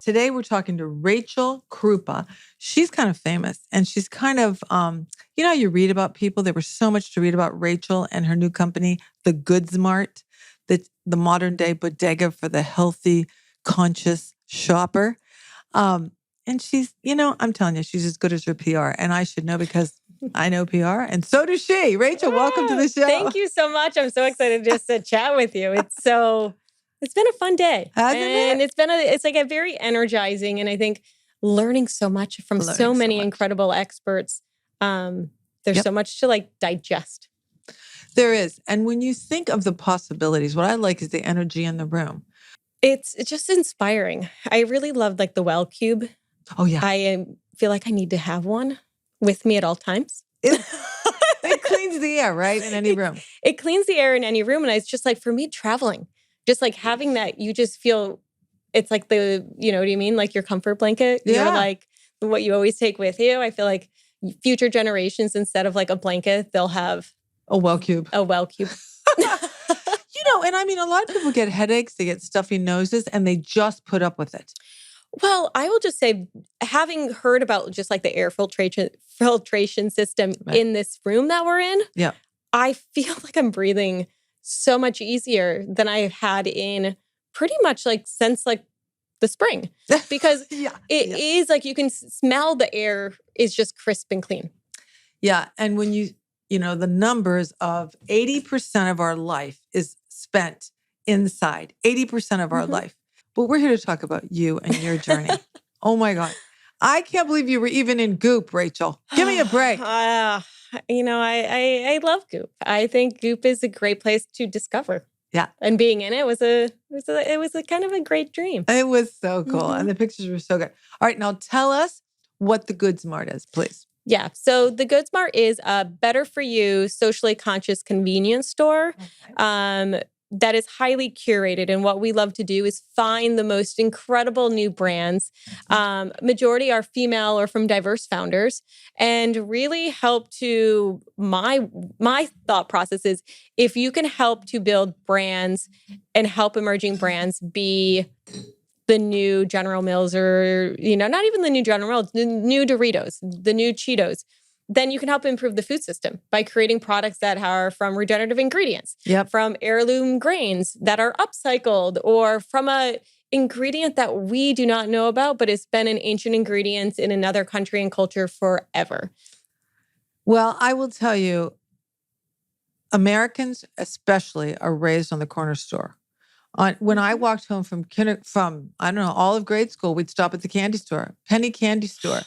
Today we're talking to Rachel Krupa. She's kind of famous and she's kind of, you know, you read about people. There was so much to read about Rachel and her new company, the Goods Mart, the modern day bodega for the healthy, conscious shopper. And she's, you know, I'm telling you, she's as good as her PR. And I should know because I know PR and so does she. Rachel, welcome to the show. Thank you so much. I'm so excited just to chat with you. It's been a fun day. Hasn't it? It's like a very energizing, and I think learning so much from so many incredible experts. There's so much to like digest. There is. And when you think of the possibilities, what I like is the energy in the room. It's just inspiring. I really loved like the well cube. Oh, yeah. I feel like I need to have one with me at all times. It cleans the air, right? In any room. It cleans the air in any room. And it's just like, for me, traveling, just like having that, you just feel, it's like you know what I mean? Like your comfort blanket. Yeah. You're like what you always take with you. I feel like future generations, instead of like a blanket, they'll have a well cube. A well cube. You know, and I mean, a lot of people get headaches, they get stuffy noses, and they just put up with it. Well, I will just say, having heard about just like the air filtration system in this room that we're in, I feel like I'm breathing so much easier than I've had in pretty much like since like the spring. Because it is like you can smell the air is just crisp and clean. Yeah. And when you know, the numbers of 80% of our life is spent inside, 80% of our life. But we're here to talk about you and your journey. Oh my God. I can't believe you were even in Goop, Rachel. Give me a break. You know, I love Goop. I think Goop is a great place to discover. Yeah. And being in it was a kind of a great dream. It was so cool. And the pictures were so good. All right, now tell us what the Goods Mart is, please. Yeah. So the Goods Mart is a better for you, socially conscious convenience store that is highly curated. And what we love to do is find the most incredible new brands. Majority are female or from diverse founders, and really help to my thought process is, if you can help to build brands and help emerging brands be the new General Mills, or, you know, not even the new General Mills, the new Doritos, the new Cheetos, then you can help improve the food system by creating products that are from regenerative ingredients, from heirloom grains that are upcycled, or from a ingredient that we do not know about, but it's been an ancient ingredient in another country and culture forever. Well, I will tell you, Americans especially are raised on the corner store. When I walked home from I don't know, all of grade school, we'd stop at the candy store, penny candy store.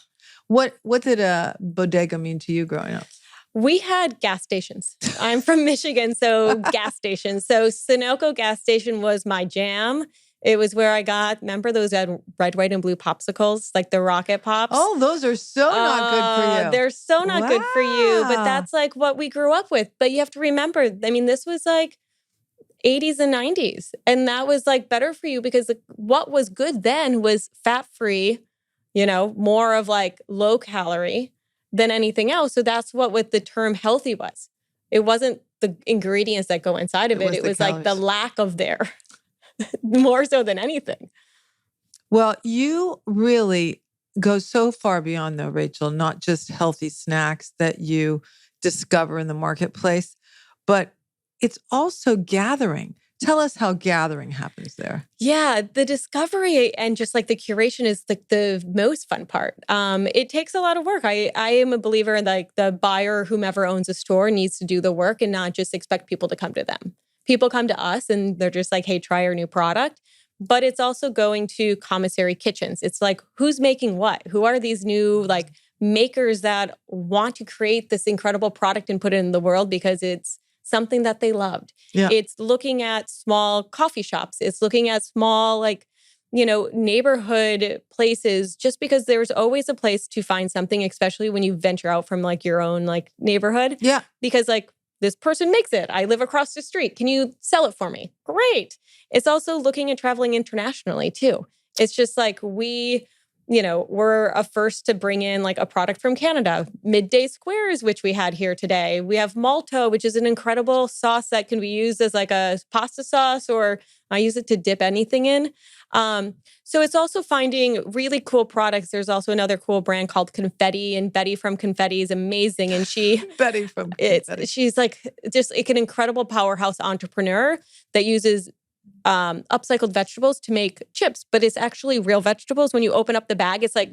What did a bodega mean to you growing up? We had gas stations. I'm from Michigan, so gas stations. So Sunoco gas station was my jam. It was where I remember those red, white, and blue popsicles, like the Rocket Pops. Oh, those are so not good for you. They're so not good for you, but that's like what we grew up with. But you have to remember, I mean, this was like 80s and 90s. And that was like better for you because what was good then was fat-free, you know, more of like low calorie than anything else. So that's what the term healthy was. It wasn't the ingredients that go inside of it. It was like the lack of there, more so than anything. Well, you really go so far beyond though, Rachel, not just healthy snacks that you discover in the marketplace, but it's also gathering. Tell us how gathering happens there. Yeah, the discovery and just like the curation is the most fun part. It takes a lot of work. I am a believer in like the buyer, whomever owns a store, needs to do the work and not just expect people to come to them. People come to us and they're just like, hey, try our new product. But it's also going to commissary kitchens. It's like, who's making what? Who are these new like makers that want to create this incredible product and put it in the world because it's something that they loved. Yeah. It's looking at small coffee shops. It's looking at small, like, you know, neighborhood places, just because there's always a place to find something, especially when you venture out from like your own like neighborhood. Yeah. Because like this person makes it. I live across the street. Can you sell it for me? Great. It's also looking at traveling internationally too. It's just like we're a first to bring in like a product from Canada, Midday Squares, which we had here today. We have Malto, which is an incredible sauce that can be used as like a pasta sauce or I use it to dip anything in. So it's also finding really cool products. There's also another cool brand called Confetti, and Betty from Confetti is amazing. And Betty from Confetti. She's like just like an incredible powerhouse entrepreneur that uses upcycled vegetables to make chips, but it's actually real vegetables. When you open up the bag, it's like,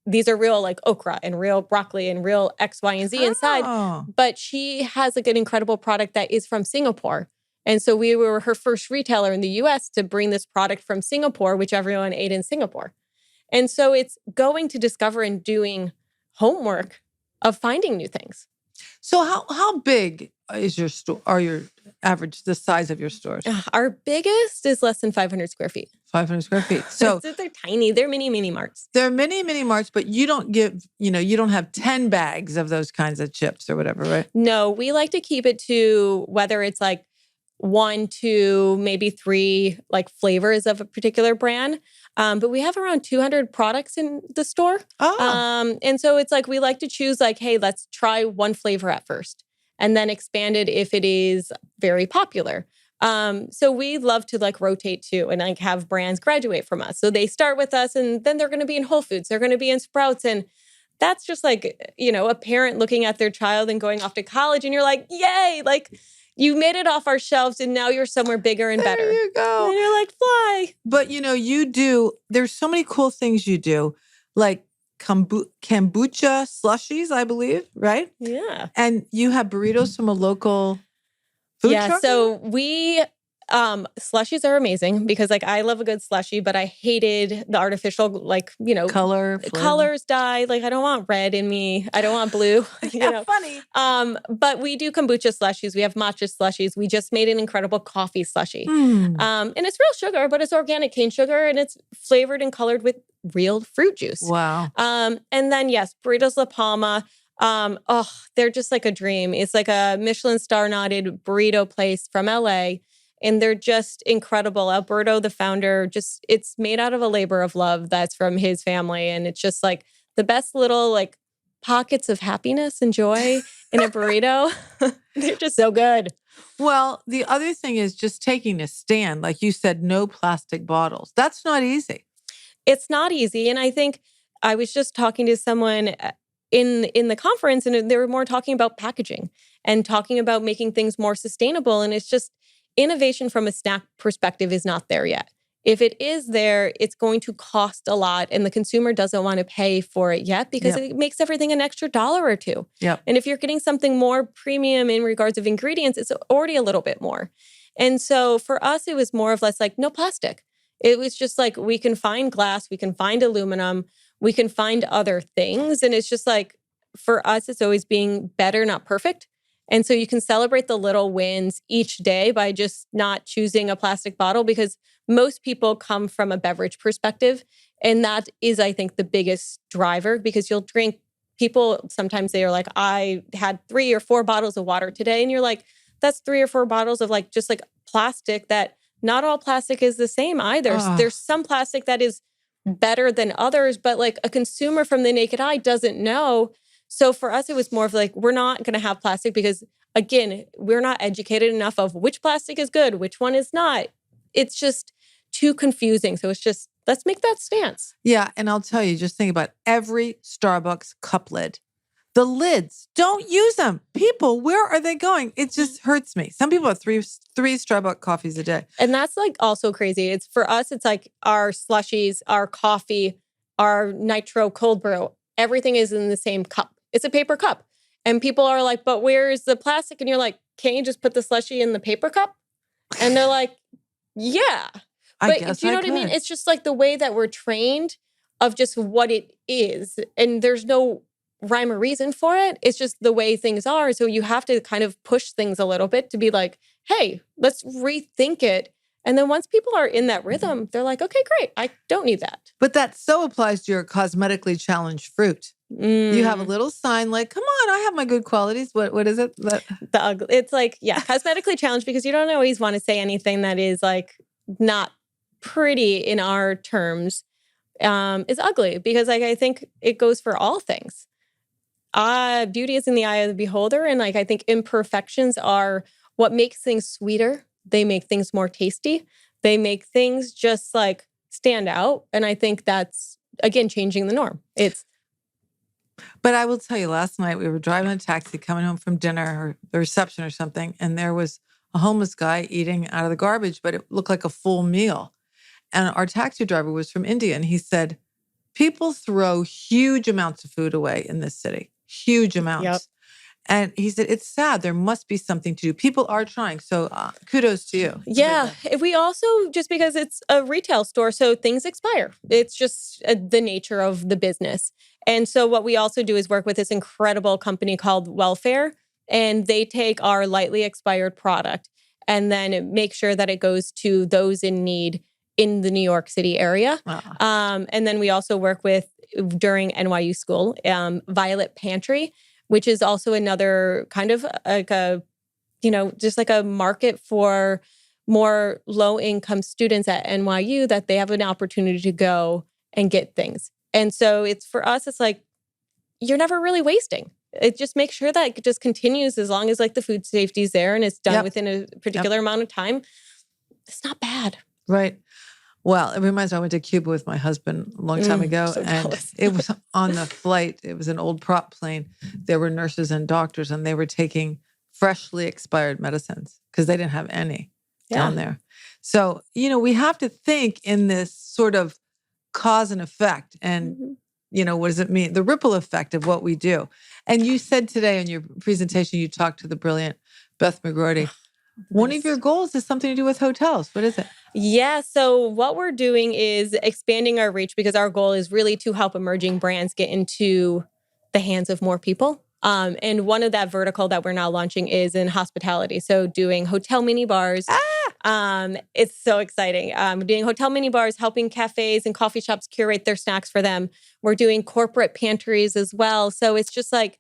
these are real like okra and real broccoli and real X, Y, and Z inside. But she has like an incredible product that is from Singapore. And so we were her first retailer in the US to bring this product from Singapore, which everyone ate in Singapore. And so it's going to discover and doing homework of finding new things. So how big is your store? Are your average the size of your stores? Our biggest is less than 500 square feet. 500 square feet. So they're tiny. They're mini-marts. They're mini-marts, but you don't you don't have 10 bags of those kinds of chips or whatever, right? No, we like to keep it to whether it's like 1, 2, maybe 3 like flavors of a particular brand. But we have around 200 products in the store. And so it's like we like to choose like, hey, let's try one flavor at first and then expand it if it is very popular. So we love to like rotate too and like have brands graduate from us. So they start with us and then they're going to be in Whole Foods. They're going to be in Sprouts. And that's just like, a parent looking at their child and going off to college and you're like, yay, like you made it off our shelves and now you're somewhere bigger and better. There you go. And you're like, fly. But there's so many cool things you do, like kombucha slushies, I believe, right? Yeah. And you have burritos from a local food truck? Yeah, so we slushies are amazing because like I love a good slushie, but I hated the artificial colors dye. Like I don't want red in me. I don't want blue. Funny. But we do kombucha slushies. We have matcha slushies. We just made an incredible coffee slushie. And it's real sugar, but it's organic cane sugar and it's flavored and colored with real fruit juice. Wow. And then yes, Burritos La Palma. They're just like a dream. It's like a Michelin star nodded burrito place from LA. And they're just incredible. Alberto, the founder, it's made out of a labor of love that's from his family. And it's just like the best little like pockets of happiness and joy in a burrito. They're just so good. Well, the other thing is just taking a stand. Like you said, no plastic bottles. That's not easy. It's not easy. And I think I was just talking to someone in the conference and they were more talking about packaging and talking about making things more sustainable. And it's just innovation from a snack perspective is not there yet. If it is there, it's going to cost a lot and the consumer doesn't want to pay for it yet because it makes everything an extra $1 or $2. Yep. And if you're getting something more premium in regards of ingredients, it's already a little bit more. And so for us, it was more of less like no plastic. It was just like we can find glass, we can find aluminum, we can find other things. And it's just like for us, it's always being better, not perfect. And so you can celebrate the little wins each day by just not choosing a plastic bottle because most people come from a beverage perspective. And that is, I think, the biggest driver because you'll drink, people sometimes they are like, I had 3 or 4 bottles of water today. And you're like, that's 3 or 4 bottles of like, just like plastic that not all plastic is the same either. There's some plastic that is better than others, but like a consumer from the naked eye doesn't know. So for us, it was more of like, we're not going to have plastic because, again, we're not educated enough of which plastic is good, which one is not. It's just too confusing. So it's just, let's make that stance. Yeah. And I'll tell you, just think about every Starbucks cup lid. The lids, don't use them. People, where are they going? It just hurts me. Some people have three Starbucks coffees a day. And that's like also crazy. It's for us, it's like our slushies, our coffee, our nitro cold brew, everything is in the same cup. It's a paper cup. And people are like, but where's the plastic? And you're like, can't you just put the slushie in the paper cup? And they're like, yeah. But do you know what I mean? It's just like the way that we're trained of just what it is. And there's no rhyme or reason for it. It's just the way things are. So you have to kind of push things a little bit to be like, hey, let's rethink it. And then once people are in that rhythm, they're like, okay, great. I don't need that. But that so applies to your cosmetically challenged fruit. You have a little sign like, come on, I have my good qualities. What is it? The ugly. It's like, yeah, cosmetically challenged because you don't always want to say anything that is like not pretty in our terms is ugly because like I think it goes for all things. Beauty is in the eye of the beholder. And like, I think imperfections are what makes things sweeter. They make things more tasty. They make things just like stand out. And I think that's, again, changing the norm. But I will tell you, last night we were driving a taxi coming home from dinner or the reception or something, and there was a homeless guy eating out of the garbage, but it looked like a full meal. And our taxi driver was from India, and he said, people throw huge amounts of food away in this city, huge amounts. Yep. And he said, it's sad. There must be something to do. People are trying. So kudos to you. Yeah. We also, just because it's a retail store, so things expire. It's just the nature of the business. And so what we also do is work with this incredible company called Welfare, and they take our lightly expired product and then make sure that it goes to those in need in the New York City area. And then we also work with, during NYU school, Violet Pantry, which is also another kind of like a, just like a market for more low-income students at NYU, that they have an opportunity to go and get things. And so it's, for us, it's like, you're never really wasting. It just makes sure that it just continues as long as like the food safety is there and it's done within a particular amount of time. It's not bad. Right. Well, it reminds me, I went to Cuba with my husband a long time ago, so and jealous. it was on the flight. It was an old prop plane. There were nurses and doctors, and they were taking freshly expired medicines because they didn't have any down there. So, we have to think in this sort of cause and effect, and what does it mean? The ripple effect of what we do. And you said today in your presentation, you talked to the brilliant Beth McGroarty. One of your goals is something to do with hotels. What is it? Yeah. So what we're doing is expanding our reach, because our goal is really to help emerging brands get into the hands of more people. And one of that vertical that we're now launching is in hospitality. So doing hotel mini-bars. It's so exciting. Doing hotel mini-bars, helping cafes and coffee shops curate their snacks for them. We're doing corporate pantries as well. So it's just like,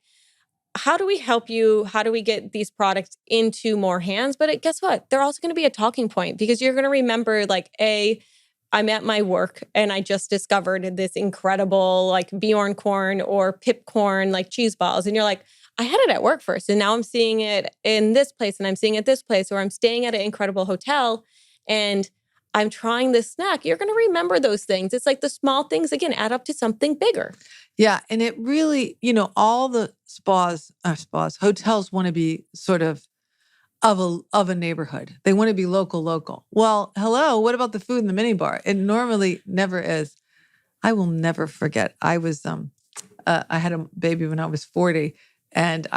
how do we help you? How do we get these products into more hands? But guess what? They're also going to be a talking point, because you're going to remember, like, I'm at my work and I just discovered this incredible like Bjorn corn or pip corn, like cheese balls. And you're like, I had it at work first, and now I'm seeing it in this place, and I'm seeing it this place, or I'm staying at an incredible hotel and I'm trying this snack. You're going to remember those things. It's like the small things, again, add up to something bigger. Yeah. And it really, all the hotels want to be sort of a neighborhood. They want to be local. Well, hello, what about the food in the minibar? It normally never is. I will never forget. I was, I had a baby when I was 40, and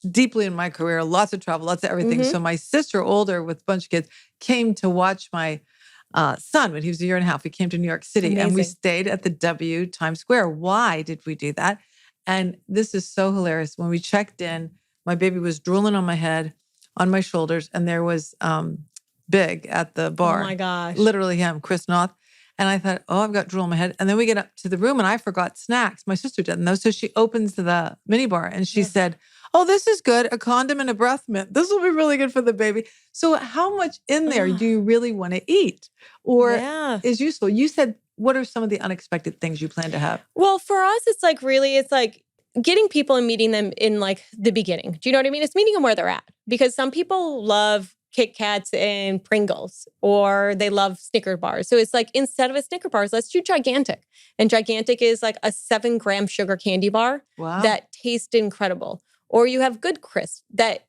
deeply in my career, lots of travel, lots of everything. So my sister, older with a bunch of kids, came to watch my son when he was a year and a half. We came to New York City. Amazing. And we stayed at the W Times Square. Why did we do that? And this is so hilarious. When we checked in, my baby was drooling on my head, on my shoulders, and there was Big at the bar. Oh my gosh. Literally him, Chris Noth. And I thought, I've got drool on my head. And then we get up to the room and I forgot snacks. My sister didn't know. So she opens the minibar and she said, this is good. A condom and a breath mint. This will be really good for the baby. So how much in there do you really want to eat or is useful? You said, what are some of the unexpected things you plan to have? Well, for us, it's like getting people and meeting them in like the beginning. Do you know what I mean? It's meeting them where they're at, because some people love Kit Kats and Pringles, or they love Snicker bars. So it's like, instead of a Snicker bars, let's do Gigantic. And Gigantic is like a 7-gram sugar candy bar that tastes incredible. Or you have Good Crisp that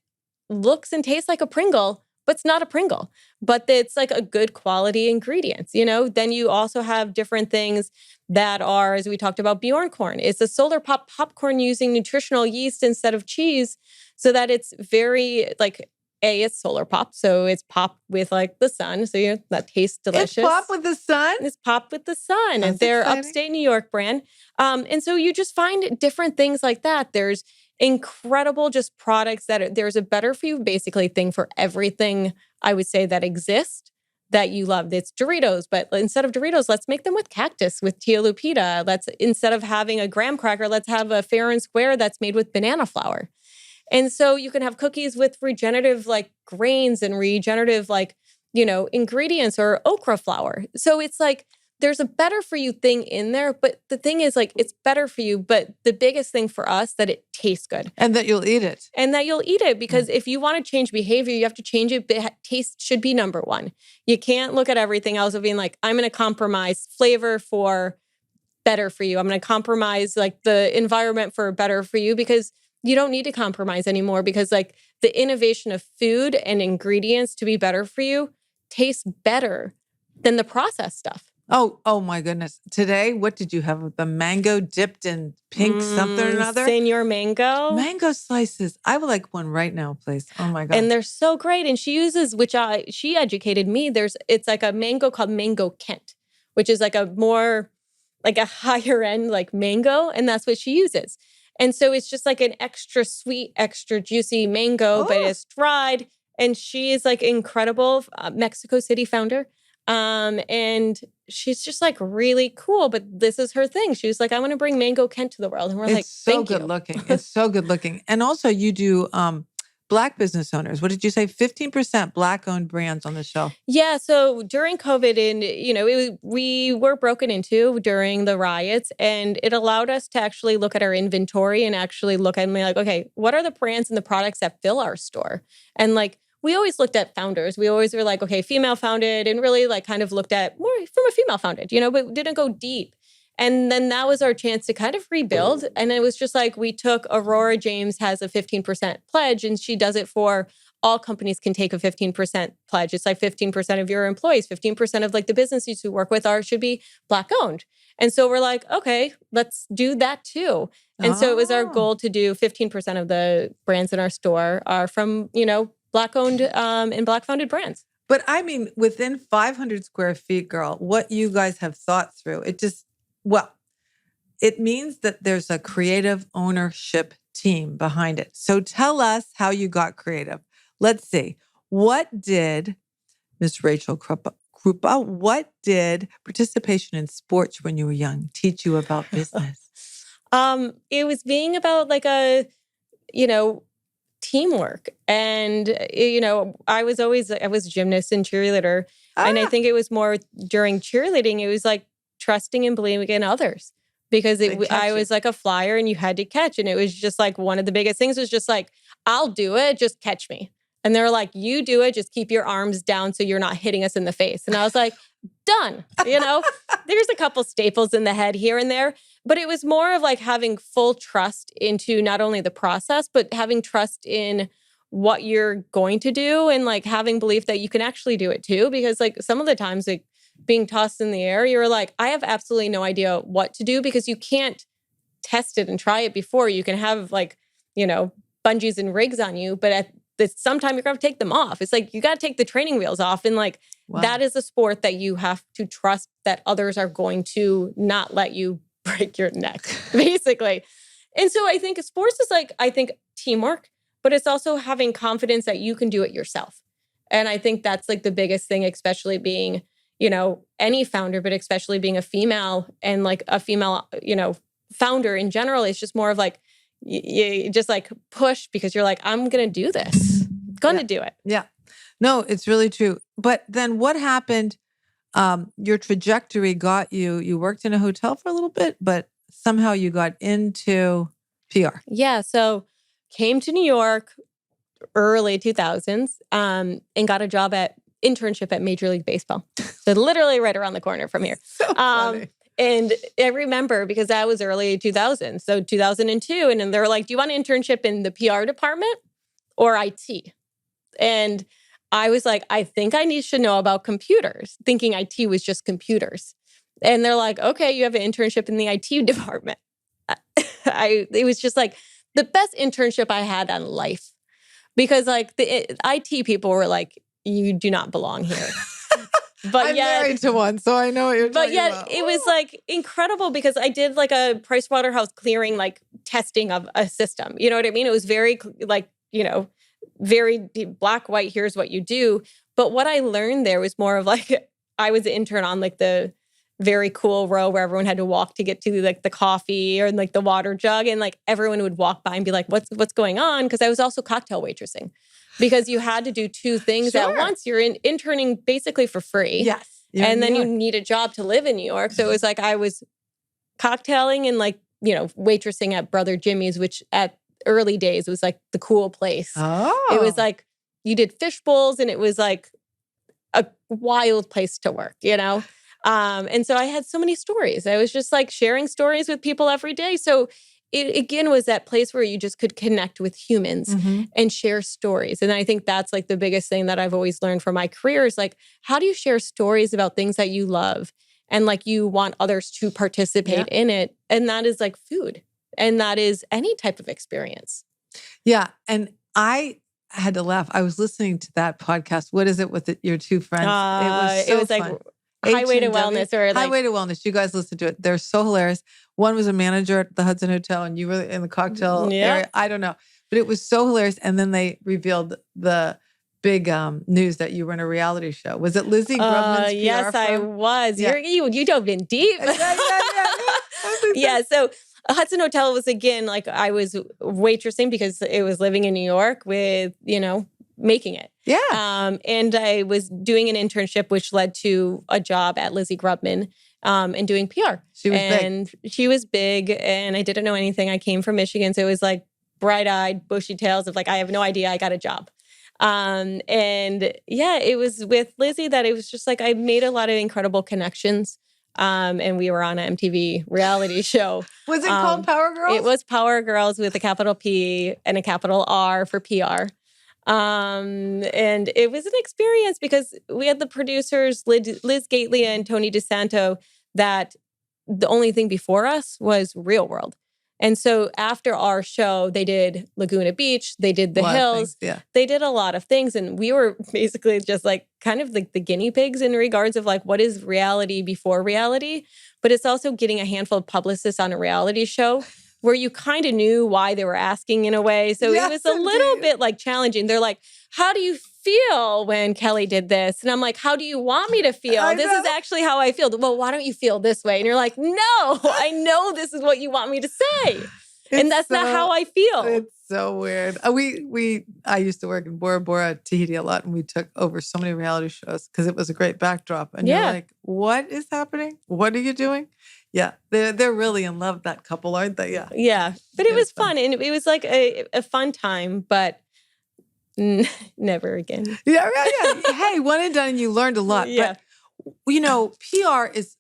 looks and tastes like a Pringle, but it's not a Pringle, but it's like a good quality ingredients, Then you also have different things that are, as we talked about, Bjorn corn. It's a solar pop popcorn using nutritional yeast instead of cheese, so that it's very like, it's solar pop, so it's pop with like the sun, so that tastes delicious. It's pop with the sun? It's pop with the sun. That's They're exciting. upstate New York brand. And so you just find different things like that. There's incredible just products there's a better for you basically thing for everything, I would say, that exists that you love. It's Doritos, but instead of Doritos, let's make them with cactus, with Tia Lupita. Instead of having a graham cracker, let's have a fair and square that's made with banana flour. And so you can have cookies with regenerative like grains and regenerative like, ingredients, or okra flour. So it's like there's a better for you thing in there, but the thing is like, it's better for you. But the biggest thing for us, that it tastes good. And that you'll eat it. And that you'll eat it, because if you want to change behavior, you have to change it. But taste should be number one. You can't look at everything else of being like, I'm going to compromise flavor for better for you. I'm going to compromise like the environment for better for you, because you don't need to compromise anymore, because like the innovation of food and ingredients to be better for you tastes better than the processed stuff. Oh my goodness. Today, what did you have? The mango dipped in pink something or another? Senor Mango. Mango slices. I would like one right now, please. Oh my God. And they're so great. And she uses, she educated me. It's like a mango called Mango Kent, which is like a more, like a higher end like mango. And that's what she uses. And so it's just like an extra sweet, extra juicy mango, but it's dried. And she is like incredible Mexico City founder. And she's just like really cool, but this is her thing. She was like, I want to bring Mango Kent to the world. And we're like, so good looking. It's so good looking. And also you do Black business owners. What did you say? 15% Black owned brands on the show. Yeah. So during COVID, and we were broken into during the riots, and it allowed us to actually look at our inventory and actually look at like, okay, what are the brands and the products that fill our store? And like, we always looked at founders. We always were like, okay, female founded, and really like kind of looked at more from a female founded, but didn't go deep. And then that was our chance to kind of rebuild. And it was just like, we took Aurora James has a 15% pledge, and she does it for all companies can take a 15% pledge. It's like 15% of your employees, 15% of like the businesses you work with should be Black owned. And so we're like, okay, let's do that too. And so it was our goal to do 15% of the brands in our store are from, Black owned and Black founded brands. But I mean, within 500 square feet, girl, what you guys have thought through, it means that there's a creative ownership team behind it. So tell us how you got creative. Let's see. What did Miss Rachel Krupa, what did participation in sports when you were young teach you about business? It was being about like teamwork. And, I was a gymnast and cheerleader. And I think it was more during cheerleading, it was like trusting and believing in others, because I was like a flyer and you had to catch. And it was just like one of the biggest things was just like, I'll do it, just catch me. And they're like, you do it, just keep your arms down so you're not hitting us in the face. And I was like, done. There's a couple staples in the head here and there, but it was more of like having full trust into not only the process, but having trust in what you're going to do, and like having belief that you can actually do it too. Because like some of the times like being tossed in the air, you're like, I have absolutely no idea what to do, because you can't test it and try it before. You can have like, bungees and rigs on you, but at sometime you're going to take them off. It's like, you got to take the training wheels off. And like, that is a sport that you have to trust that others are going to not let you break your neck, basically. And so I think sports is like, teamwork, but it's also having confidence that you can do it yourself. And I think that's like the biggest thing, especially being, any founder, but especially being a female and like a female, founder in general. It's just more of like, you just like push because you're like, I'm going to do this. Going to do it. Yeah. No, it's really true. But then what happened? Your trajectory got you worked in a hotel for a little bit, but somehow you got into PR. Yeah. So came to New York early 2000s and got a job internship at Major League Baseball. So literally right around the corner from here. So funny. And I remember because that was early 2000s, so 2002. And then they were like, do you want an internship in the PR department or IT? And I was like, I think I should know about computers, thinking IT was just computers. And they're like, okay, you have an internship in the IT department. It was just like the best internship I had on life, because like the IT people were like, you do not belong here. But I'm married to one, so I know what you're talking about. But yet it was like incredible, because I did like a Pricewaterhouse clearing, like testing of a system. You know what I mean? It was very like, very black, white, here's what you do. But what I learned there was more of like, I was an intern on like the very cool row where everyone had to walk to get to like the coffee or like the water jug. And like everyone would walk by and be like, what's going on? Because I was also cocktail waitressing. Because you had to do two things at once. You're interning basically for free. Yes. And then you need a job to live in New York. So it was like I was cocktailing and like, waitressing at Brother Jimmy's, which at early days was like the cool place. Oh. It was like you did fish bowls and it was like a wild place to work, And so I had so many stories. I was just like sharing stories with people every day. So it again was that place where you just could connect with humans and share stories. And I think that's like the biggest thing that I've always learned from my career is like, how do you share stories about things that you love and like you want others to participate in it? And that is like food. And that is any type of experience. Yeah. And I had to laugh. I was listening to that podcast. What is it with your two friends? It was so fun. Like Highway to Wellness or like Highway to Wellness. You guys listen to it. They're so hilarious. One was a manager at the Hudson Hotel and you were in the cocktail area. I don't know. But it was so hilarious. And then they revealed the big news that you were in a reality show. Was it Lizzie Grubman's PR Yes, firm? I was. Yeah. You dove in deep. Yeah. So Hudson Hotel was, again, like I was waitressing because it was living in New York with, making it. Yeah. And I was doing an internship, which led to a job at Lizzie Grubman and doing PR. She was big and I didn't know anything. I came from Michigan. So it was like bright-eyed, bushy tails of like, I have no idea. I got a job. And yeah, it was with Lizzie that it was just like, I made a lot of incredible connections. And we were on an MTV reality show. Was it called Power Girls? It was Power Girls with a capital P and a capital R for PR. And it was an experience because we had the producers, Liz Gately and Tony DeSanto, that the only thing before us was Real World. And so after our show, they did Laguna Beach, they did the Hills, they did a lot of things. And we were basically just like kind of like the guinea pigs in regards of like, what is reality before reality? But it's also getting a handful of publicists on a reality show where you kind of knew why they were asking in a way. So it was a little bit like challenging. They're like, how do you feel when Kelly did this? And I'm like, how do you want me to feel? This is actually how I feel. Well, why don't you feel this way? And you're like, no, I know this is what you want me to say. And that's not how I feel. It's so weird. I used to work in Bora Bora, Tahiti a lot, and we took over so many reality shows because it was a great backdrop. And you're like, what is happening? What are you doing? Yeah, they're really in love, that couple, aren't they? Yeah. Yeah, but it was fun. And it was like a fun time, but never again. Yeah. Hey, one and done and you learned a lot. Yeah. But, PR is,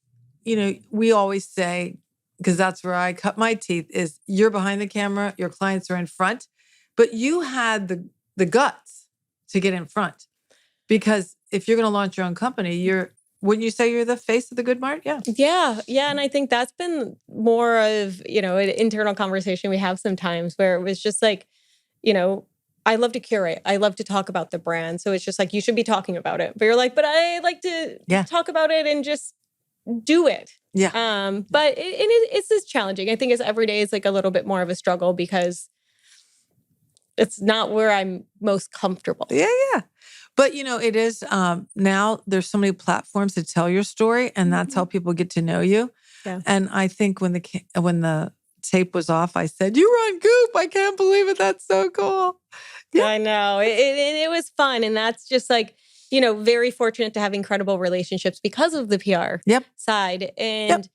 we always say, because that's where I cut my teeth, is you're behind the camera, your clients are in front, but you had the guts to get in front. Because if you're going to launch your own company, wouldn't you say you're the face of the Good Mart? Yeah. Yeah. And I think that's been more of, an internal conversation we have sometimes where it was just like, I love to curate. I love to talk about the brand. So it's just like, you should be talking about it. But you're like, but I like to talk about it and just do it. Yeah. But it's just challenging. I think every day is like a little bit more of a struggle because it's not where I'm most comfortable. Yeah. But, it is now there's so many platforms to tell your story, and that's how people get to know you. Yeah. And I think when the tape was off, I said, you were on Goop. I can't believe it. That's so cool. Yeah. I know. It was fun. And that's just like, very fortunate to have incredible relationships because of the PR side. And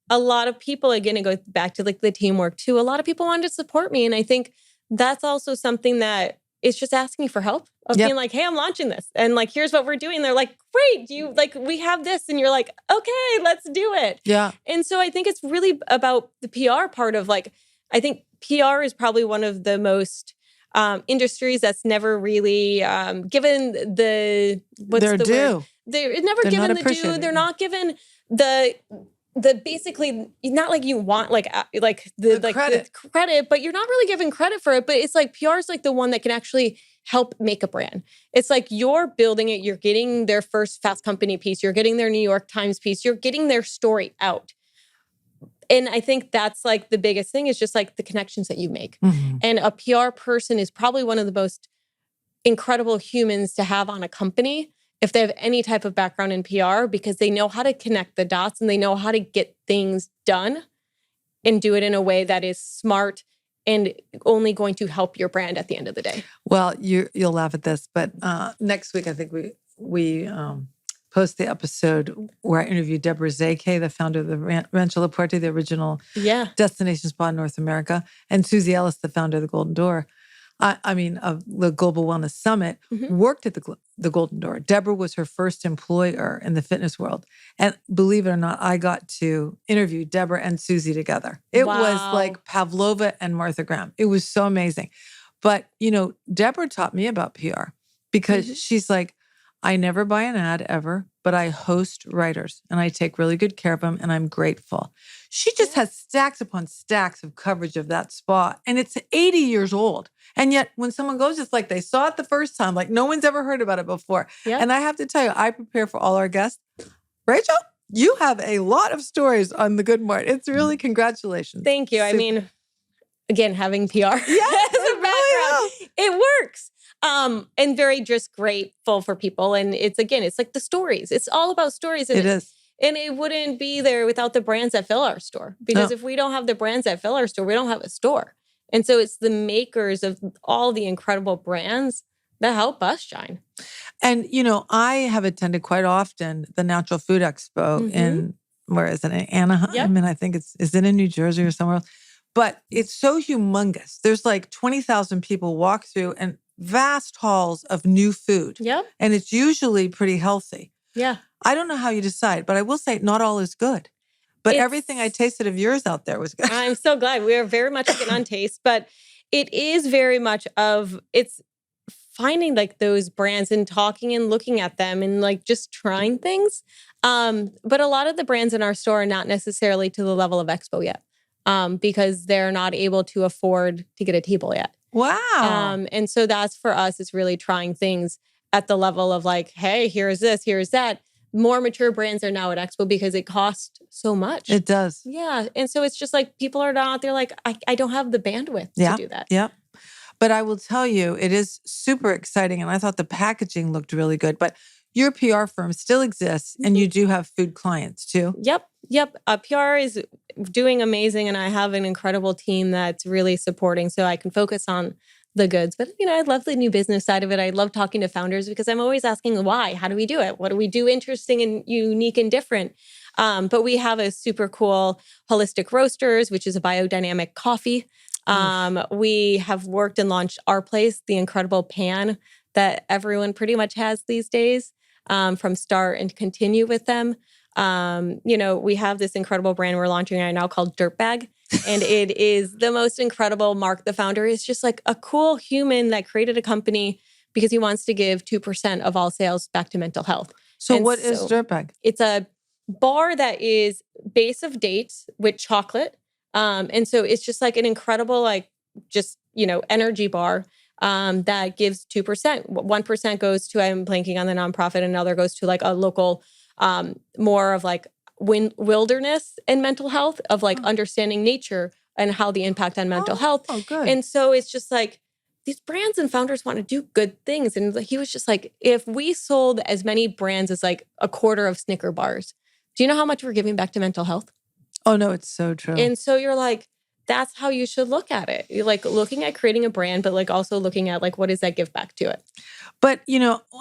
a lot of people, again, it goes back to like the teamwork too. A lot of people wanted to support me. And I think that's also something that is just asking for help of being like, hey, I'm launching this. And like, here's what we're doing. They're like, great. We have this. And you're like, okay, let's do it. Yeah. And so I think it's really about the PR part of like, I think PR is probably one of the most industries that's never really given the their due. They're never given the due. They're not given the basically not like you want the credit, but you're not really given credit for it. But it's like PR is like the one that can actually help make a brand. It's like you're building it. You're getting their first Fast Company piece. You're getting their New York Times piece. You're getting their story out. And I think that's like the biggest thing is just like the connections that you make. Mm-hmm. And a PR person is probably one of the most incredible humans to have on a company if they have any type of background in PR, because they know how to connect the dots and they know how to get things done and do it in a way that is smart and only going to help your brand at the end of the day. Well, you'll laugh at this, but next week I think we post the episode where I interviewed Deborah Zake, the founder of the Rancho La Puerta, the original destination spa in North America, and Susie Ellis, the founder of the Golden Door. Of the Global Wellness Summit, worked at the Golden Door. Deborah was her first employer in the fitness world. And believe it or not, I got to interview Deborah and Susie together. It was like Pavlova and Martha Graham. It was so amazing. But, Deborah taught me about PR because she's like, I never buy an ad ever, but I host writers and I take really good care of them and I'm grateful. She just has stacks upon stacks of coverage of that spa and it's 80 years old. And yet when someone goes, it's like they saw it the first time, like no one's ever heard about it before. Yep. And I have to tell you, I prepare for all our guests. Rachel, you have a lot of stories on the Good Mart. It's really congratulations. Thank you. I mean, again, having PR as a background, it works. And very just grateful for people. And it's like the stories. It's all about stories. And it is. And it wouldn't be there without the brands that fill our store. Because if we don't have the brands that fill our store, we don't have a store. And so it's the makers of all the incredible brands that help us shine. And, I have attended quite often the Natural Food Expo in, where is it, in Anaheim? Yep. And I think is it in New Jersey or somewhere else? But it's so humongous. There's like 20,000 people walk through and vast halls of new food. Yep. And it's usually pretty healthy. Yeah. I don't know how you decide, but I will say not all is good. But everything I tasted of yours out there was good. I'm so glad. We are very much getting on taste, but it is very much it's finding like those brands and talking and looking at them and like just trying things. But a lot of the brands in our store are not necessarily to the level of Expo yet because they're not able to afford to get a table yet. Wow. And so that's for us, it's really trying things at the level of like, hey, here's this, here's that. More mature brands are now at Expo because it costs so much. It does. Yeah. And so it's just like people are not, they're like, I don't have the bandwidth to do that. Yeah. But I will tell you, it is super exciting. And I thought the packaging looked really good. But your PR firm still exists and you do have food clients too. Yep. PR is doing amazing. And I have an incredible team that's really supporting so I can focus on the goods. But, I love the new business side of it. I love talking to founders because I'm always asking why, how do we do it? What do we do interesting and unique and different? But we have a super cool holistic roasters, which is a biodynamic coffee. We have worked and launched Our Place, the incredible pan that everyone pretty much has these days, from start and continue with them. We have this incredible brand we're launching right now called Dirtbag. And it is the most incredible. Mark, the founder, is just like a cool human that created a company because he wants to give 2% of all sales back to mental health. So what is Dirtbag? It's a bar that is base of dates with chocolate. And so it's just like an incredible, energy bar that gives 2%. 1% goes to, I'm blanking on the nonprofit, another goes to like a local, more of like wilderness and mental health of like understanding nature and how the impact on mental health. Oh, good. And so it's just like these brands and founders want to do good things. And he was just like, if we sold as many brands as like a quarter of Snicker bars, do you know how much we're giving back to mental health? Oh, no, it's so true. And so you're like, that's how you should look at it. You're like looking at creating a brand, but like also looking at like, what does that give back to it? But,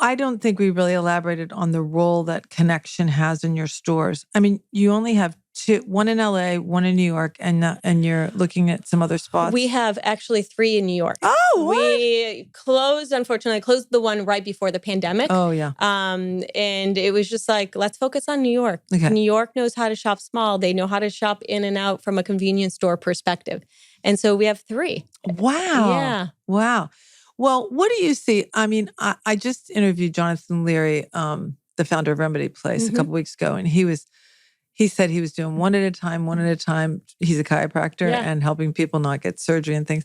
I don't think we really elaborated on the role that connection has in your stores. I mean, you only have two, one in LA, one in New York, and you're looking at some other spots. We have actually 3 in New York. Oh, what? We unfortunately closed the one right before the pandemic. Oh, yeah. And it was just like, let's focus on New York. Okay. New York knows how to shop small. They know how to shop in and out from a convenience store perspective. And so we have 3. Wow. Yeah. Wow. Well, what do you see? I mean, I just interviewed Jonathan Leary, the founder of Remedy Place, a couple weeks ago, and he said he was doing one at a time. He's a chiropractor and helping people not get surgery and things.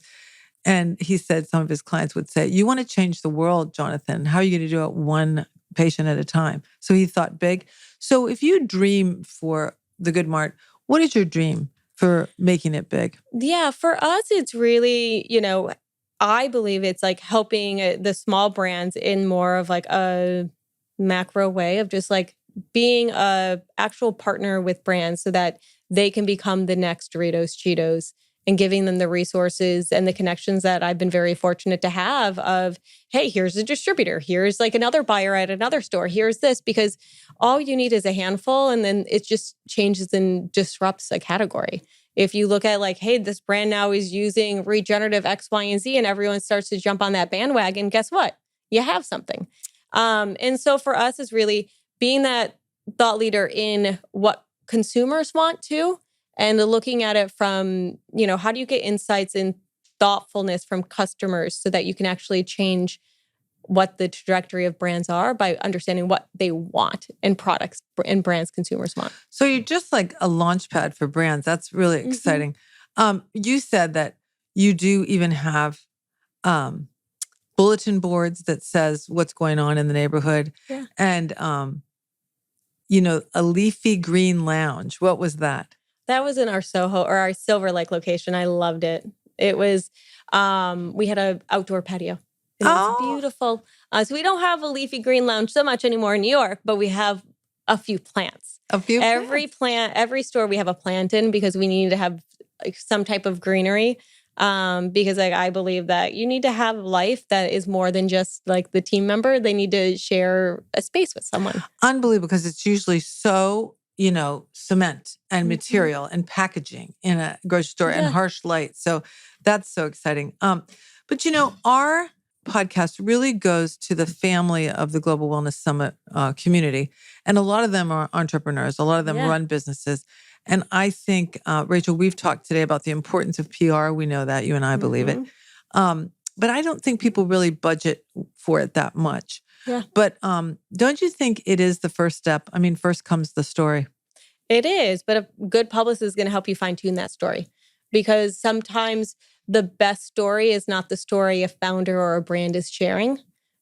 And he said some of his clients would say, you want to change the world, Jonathan. How are you going to do it one patient at a time? So he thought big. So if you dream for the Good Mart, what is your dream for making it big? Yeah, for us, it's really, I believe it's like helping the small brands in more of like a macro way of just like being a actual partner with brands so that they can become the next Doritos, Cheetos, and giving them the resources and the connections that I've been very fortunate to have of, hey, here's a distributor. Here's like another buyer at another store. Here's this, because all you need is a handful, and then it just changes and disrupts a category. If you look at like, hey, this brand now is using regenerative X, Y, and Z, and everyone starts to jump on that bandwagon, guess what? You have something. And so for us is really being that thought leader in what consumers want to, and looking at it from, how do you get insights and thoughtfulness from customers so that you can actually change what the trajectory of brands are by understanding what they want and products and brands consumers want. So you're just like a launch pad for brands. That's really exciting. You said that you do even have bulletin boards that says what's going on in the neighborhood. Yeah. And, a leafy green lounge. What was that? That was in our Soho or our Silver Lake location. I loved it. It was, we had an outdoor patio. It was beautiful. So we don't have a leafy green lounge so much anymore in New York, but we have a few plants. Every store we have a plant in, because we need to have like some type of greenery. Because I believe that you need to have life that is more than just like the team member. They need to share a space with someone. Unbelievable, because it's usually so, cement and material and packaging in a grocery store and harsh light. So that's so exciting. But our podcast really goes to the family of the Global Wellness Summit community. And a lot of them are entrepreneurs. A lot of them run businesses. And I think, Rachel, we've talked today about the importance of PR. We know that. You and I believe it. But I don't think people really budget for it that much. Yeah. But don't you think it is the first step? I mean, first comes the story. It is. But a good publicist is going to help you fine tune that story. Because sometimes the best story is not the story a founder or a brand is sharing,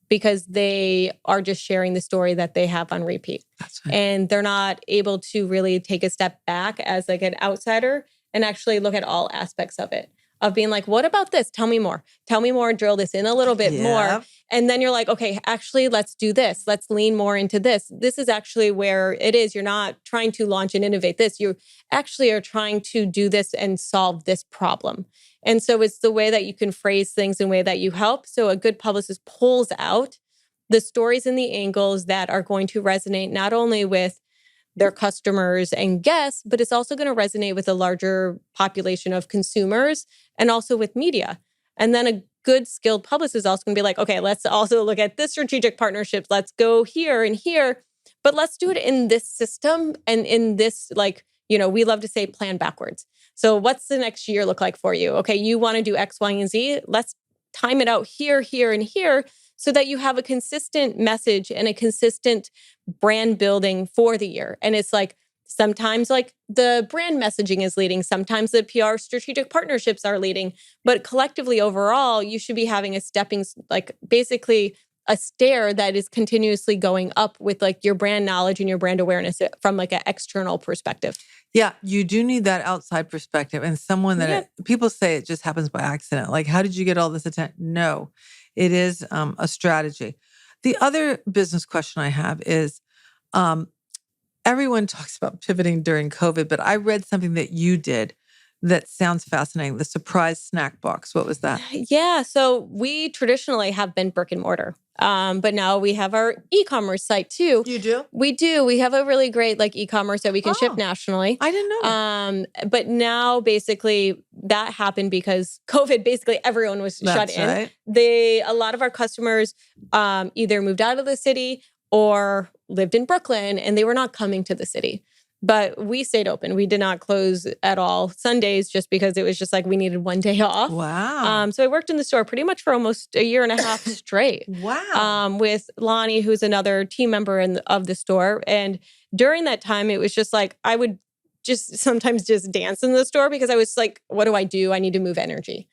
because they are just sharing the story that they have on repeat. That's right. And they're not able to really take a step back as like an outsider and actually look at all aspects of it. Of being like, what about this? Tell me more. Tell me more. Drill this in a little bit more. And then you're like, okay, actually, let's do this. Let's lean more into this. This is actually where it is. You're not trying to launch and innovate this. You actually are trying to do this and solve this problem. And so it's the way that you can phrase things in a way that you help. So a good publicist pulls out the stories and the angles that are going to resonate not only with their customers and guests, but it's also going to resonate with a larger population of consumers and also with media. And then a good skilled publicist is also going to be like, okay, let's also look at this strategic partnerships. Let's go here and here, but let's do it in this system and in this, like, we love to say plan backwards. So what's the next year look like for you? Okay, you want to do X, Y, and Z. Let's time it out here, here, and here, so that you have a consistent message and a consistent brand building for the year. And it's like, sometimes like the brand messaging is leading, sometimes the PR strategic partnerships are leading, but collectively overall, you should be having basically a stair that is continuously going up with like your brand knowledge and your brand awareness from like an external perspective. Yeah, you do need that outside perspective and someone that people say it just happens by accident. Like, how did you get all this attention? No. It is a strategy. The other business question I have is, everyone talks about pivoting during COVID, but I read something that you did that sounds fascinating. The surprise snack box. What was that? Yeah. So we traditionally have been brick and mortar. But now we have our e-commerce site too. You do? We do. We have a really great like e-commerce that we can ship nationally. I didn't know. But now basically that happened because COVID, basically everyone was shut in. Right. A lot of our customers either moved out of the city or lived in Brooklyn and they were not coming to the city. But we stayed open. We did not close at all Sundays just because it was just like we needed one day off. Wow. So I worked in the store pretty much for almost a year and a half straight. Wow. With Lonnie, who's another team member of the store. And during that time, it was just like I would just sometimes just dance in the store because I was like, what do? I need to move energy.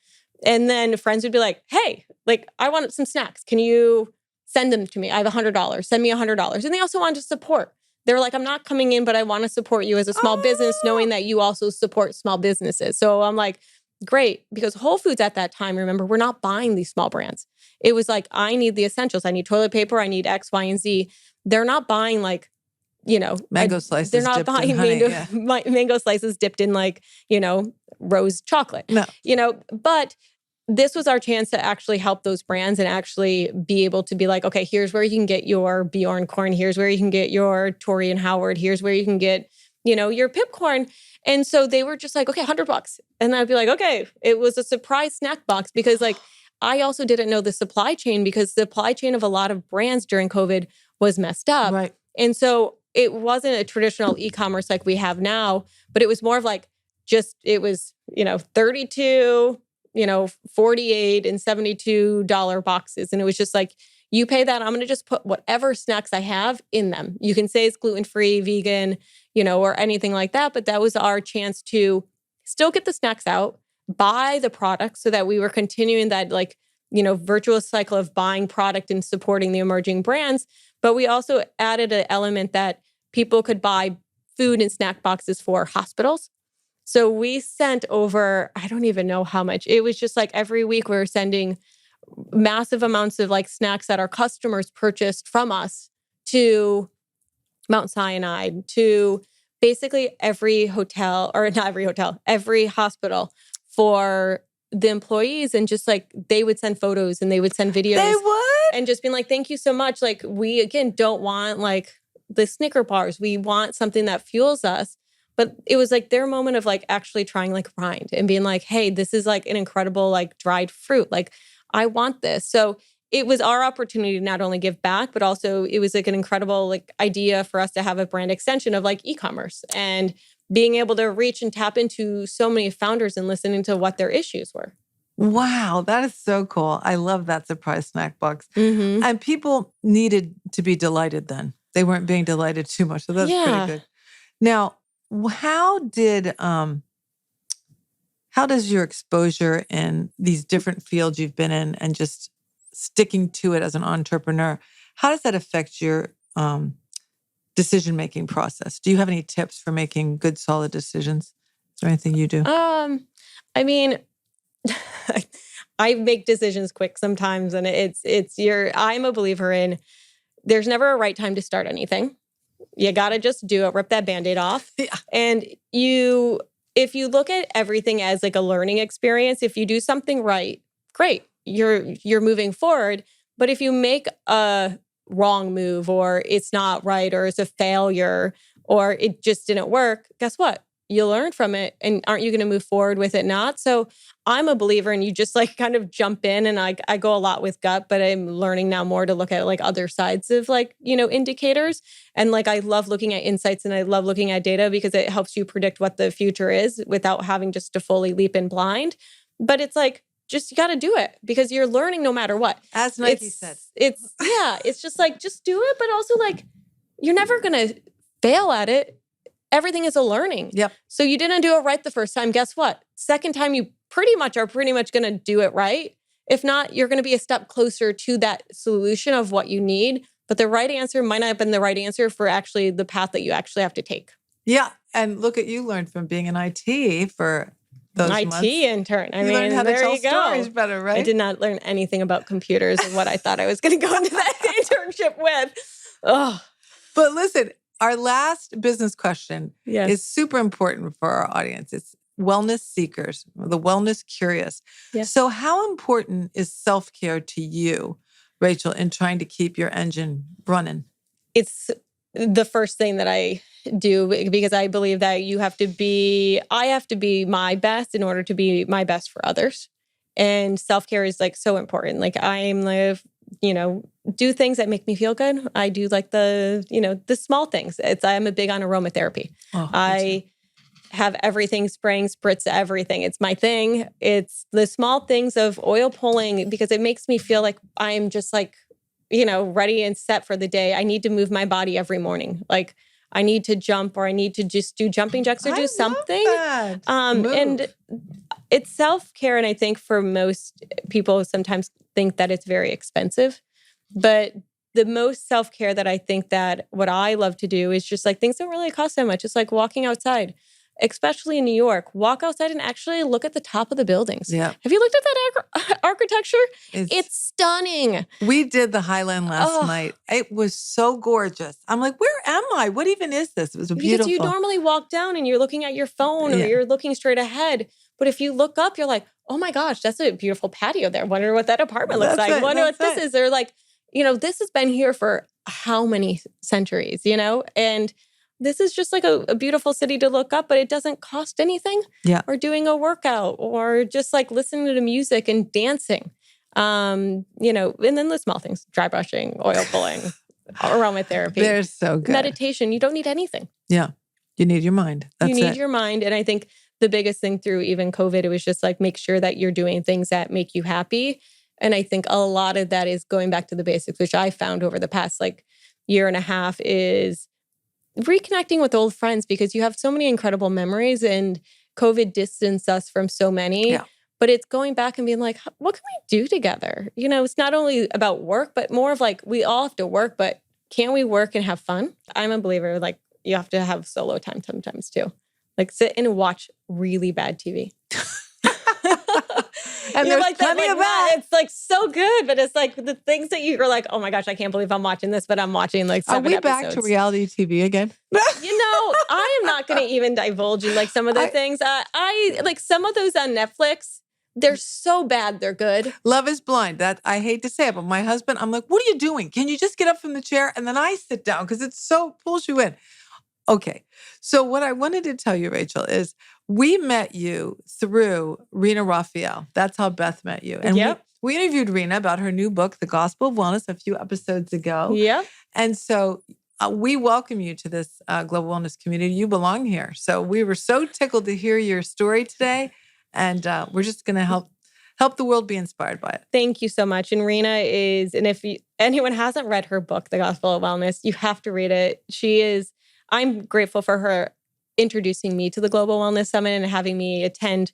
And then friends would be like, hey, like I want some snacks. Can you send them to me? I have $100. Send me $100. And they also wanted to support. They're like, I'm not coming in, but I want to support you as a small business, knowing that you also support small businesses. So I'm like, great. Because Whole Foods at that time, remember, we're not buying these small brands. It was like, I need the essentials. I need toilet paper. I need X, Y, and Z. They're not buying like, mango slices. They're not buying mango slices dipped in like, rose chocolate, No. but this was our chance to actually help those brands and actually be able to be like, okay, here's where you can get your Bjorn corn. Here's where you can get your Tori and Howard. Here's where you can get, your Pipcorn. And so they were just like, okay, $100. And I'd be like, okay, it was a surprise snack box because like, I also didn't know the supply chain because the supply chain of a lot of brands during COVID was messed up. Right. And so it wasn't a traditional e-commerce like we have now, but it was more of like it was, 32, 48 and $72 boxes. And it was just like, you pay that, I'm going to just put whatever snacks I have in them. You can say it's gluten-free, vegan, or anything like that. But that was our chance to still get the snacks out, buy the product so that we were continuing that virtuous cycle of buying product and supporting the emerging brands. But we also added an element that people could buy food and snack boxes for hospitals. So we sent over, I don't even know how much. It was just like every week we were sending massive amounts of like snacks that our customers purchased from us to Mount Sinai, to basically every hotel, or not every hotel, every hospital for the employees. And just like they would send photos and they would send videos. They would? And just being like, thank you so much. Like we, again, don't want like the Snicker bars. We want something that fuels us. But it was like their moment of like actually trying like rind and being like, hey, this is like an incredible like dried fruit. Like I want this. So it was our opportunity to not only give back, but also it was like an incredible like idea for us to have a brand extension of like e-commerce and being able to reach and tap into so many founders and listening to what their issues were. Wow, that is so cool. I love that surprise snack box. Mm-hmm. And people needed to be delighted then. They weren't being delighted too much. So that's pretty good. Now, how does your exposure in these different fields you've been in and just sticking to it as an entrepreneur, how does that affect your decision-making process? Do you have any tips for making good, solid decisions? Is there anything you do? I mean, I make decisions quick sometimes, and I'm a believer in there's never a right time to start anything. You got to just do it, rip that Band-Aid off. Yeah. And if you look at everything as like a learning experience, if you do something right, great, you're moving forward. But if you make a wrong move or it's not right or it's a failure or it just didn't work, guess what? You learn from it. And aren't you going to move forward with it not? So I'm a believer and you just like kind of jump in, and I go a lot with gut, but I'm learning now more to look at like other sides of like, indicators. And like, I love looking at insights and I love looking at data because it helps you predict what the future is without having just to fully leap in blind. But it's like, just you got to do it because you're learning no matter what. As Nike said. It's just like, just do it. But also like, you're never going to fail at it. Everything is a learning. Yep. So you didn't do it right the first time. Guess what? Second time, you pretty much going to do it right. If not, you're going to be a step closer to that solution of what you need. But the right answer might not have been the right answer for actually the path that you actually have to take. Yeah. And look at you learned from being in IT for those months. IT intern. I mean, learned how to there tell you go. stories better, right? I did not learn anything about computers and what I thought I was going to go into that internship with. Oh. But listen, our last business question Yes. is super important for our audience. It's wellness seekers, the wellness curious. Yes. So how important is self-care to you, Rachel, in trying to keep your engine running? It's the first thing that I do because I believe that I have to be my best in order to be my best for others. And self-care is like so important. Like I'm like, do things that make me feel good. I do like the small things. I'm a big on aromatherapy. Oh, I have everything spraying, spritz everything. It's my thing. It's the small things of oil pulling because it makes me feel like I'm just like, ready and set for the day. I need to move my body every morning. Like I need to jump or I need to just do jumping jacks or do something. And it's self-care. And I think for most people sometimes think that it's very expensive, but the most self-care that I think that what I love to do is just like things don't really cost that much. It's like walking outside, especially in New York, walk outside and actually look at the top of the buildings. Yeah. Have you looked at that architecture? It's stunning. We did the Highland last night. It was so gorgeous. I'm like, where am I? What even is this? It was beautiful. Because you normally walk down and you're looking at your phone or you're looking straight ahead. But if you look up, you're like, oh my gosh, that's a beautiful patio there. Wonder what that apartment looks like. Wonder what this is. They're like, this has been here for how many centuries, And this is just like a beautiful city to look up, but it doesn't cost anything. Yeah. Or doing a workout or just like listening to the music and dancing. And then the small things, dry brushing, oil pulling, aromatherapy. They're so good. Meditation. You don't need anything. Yeah. You need your mind. That's it. You need your mind. And I think the biggest thing through even COVID, it was just like, make sure that you're doing things that make you happy. And I think a lot of that is going back to the basics, which I found over the past year and a half is reconnecting with old friends because you have so many incredible memories and COVID distanced us from so many. Yeah. But it's going back and being like, what can we do together? It's not only about work, but more of we all have to work, but can we work and have fun? I'm a believer, you have to have solo time sometimes too. Sit and watch really bad TV. And there's plenty of that. It's so good, but it's the things that you're like, oh my gosh, I can't believe I'm watching this, but I'm watching 7 episodes. Are we back to reality TV again? I am not going to even divulge in some of the things. I some of those on Netflix. They're so bad, they're good. Love is Blind. That I hate to say it, but my husband, I'm like, what are you doing? Can you just get up from the chair? And then I sit down because it so pulls you in. Okay. So what I wanted to tell you, Rachel, is we met you through Rena Raphael. That's how Beth met you. And we interviewed Rena about her new book, The Gospel of Wellness, a few episodes ago. Yeah. And so we welcome you to this global wellness community. You belong here. So we were so tickled to hear your story today. And we're just going to help the world be inspired by it. Thank you so much. And Rena and if anyone hasn't read her book, The Gospel of Wellness, you have to read it. I'm grateful for her introducing me to the Global Wellness Summit and having me attend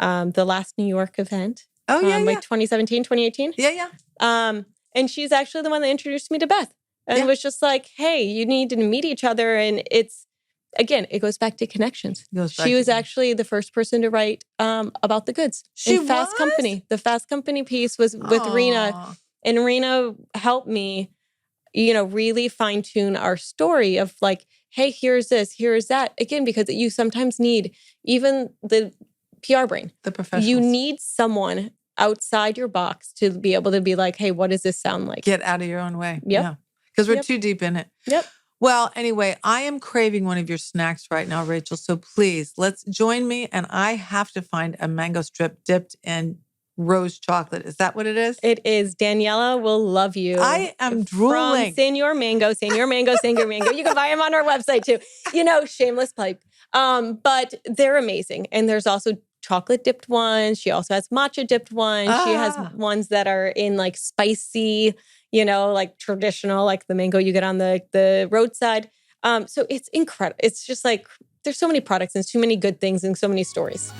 the last New York event. Oh, yeah, 2017, 2018. Yeah. And she's actually the one that introduced me to Beth. And it was just like, hey, you need to meet each other. And it goes back to connections. She was actually the first person to write about the goods. She in Fast Company. The Fast Company piece was with Rena. And Rena helped me, really fine tune our story of hey, here's this, here's that. Again, because you sometimes need even the PR brain. The professionals. You need someone outside your box to be able to be like, hey, what does this sound like? Get out of your own way. Yep. Yeah. Because we're too deep in it. Yep. Well, anyway, I am craving one of your snacks right now, Rachel. So please, let's join me. And I have to find a mango strip dipped in rose chocolate. Is that what it is? It is. Daniela will love you. I am drooling. From Senor Mango. You can buy them on our website too. Shameless plug. But they're amazing. And there's also chocolate dipped ones. She also has matcha dipped ones. She has ones that are in spicy, traditional, like the mango you get on the roadside. So it's incredible. It's just there's so many products and too many good things and so many stories.